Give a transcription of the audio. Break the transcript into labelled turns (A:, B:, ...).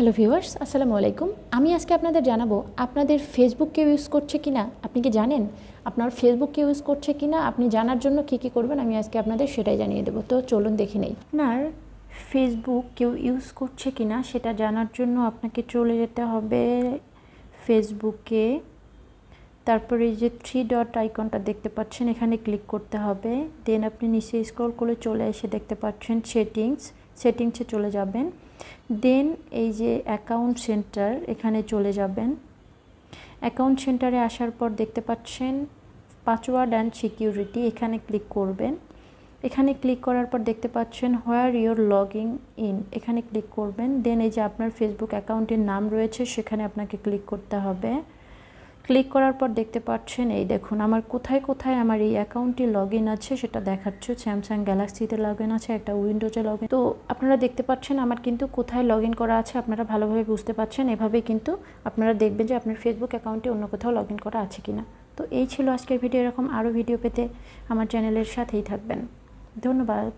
A: Hello viewers, আসসালামু আলাইকুম। আমি আজকে আপনাদের জানাবো আপনাদের ফেসবুক কেউ ইউজ করছে কিনা। আপনি কি জানেন আপনার ফেসবুক কেউ ইউজ করছে কিনা? আপনি জানার জন্য কী কী করবেন আমি আজকে আপনাদের সেটাই জানিয়ে দেবো। তো চলুন দেখে নেই। আপনার ফেসবুক কেউ ইউজ করছে কিনা সেটা জানার জন্য আপনাকে চলে যেতে হবে ফেসবুকে। তারপরে এই যে 3 ডট আইকনটা দেখতে পাচ্ছেন, এখানে ক্লিক করতে হবে। দেন আপনি নিচে স্ক্রল করে চলে এসে দেখতে পাচ্ছেন সেটিংসে চলে যাবেন। দেন এই যে অ্যাকাউন্ট সেন্টার, এখানে চলে যাবেন। অ্যাকাউন্ট সেন্টারে আসার পর দেখতে পাচ্ছেন পাসওয়ার্ড অ্যান্ড সিকিউরিটি, এখানে ক্লিক করবেন। এখানে ক্লিক করার পর দেখতে পাচ্ছেন হোয়ার ইউর লগিং ইন, এখানে ক্লিক করবেন। দেন এই যে আপনার ফেসবুক অ্যাকাউন্টের নাম রয়েছে সেখানে আপনাকে ক্লিক করতে হবে। ক্লিক করার পর দেখতে পাচ্ছেন এই দেখুন আমার কোথায় কোথায় আমার এই অ্যাকাউন্টটি লগ ইন আছে সেটা দেখাচ্ছে। স্যামসাং গ্যালাক্সিতে লগ ইন আছে, একটা উইন্ডোজে লগ ইন। তো আপনারা দেখতে পাচ্ছেন আমার কিন্তু কোথায় লগ ইন করা আছে, আপনারা ভালোভাবে বুঝতে পারছেন। এভাবেই কিন্তু আপনারা দেখবেন যে আপনার ফেসবুক অ্যাকাউন্টে অন্য কোথাও লগ ইন করা আছে কিনা। তো এই ছিল আজকের ভিডিও। এরকম আরও ভিডিও পেতে আমার চ্যানেলের সাথেই থাকবেন। ধন্যবাদ।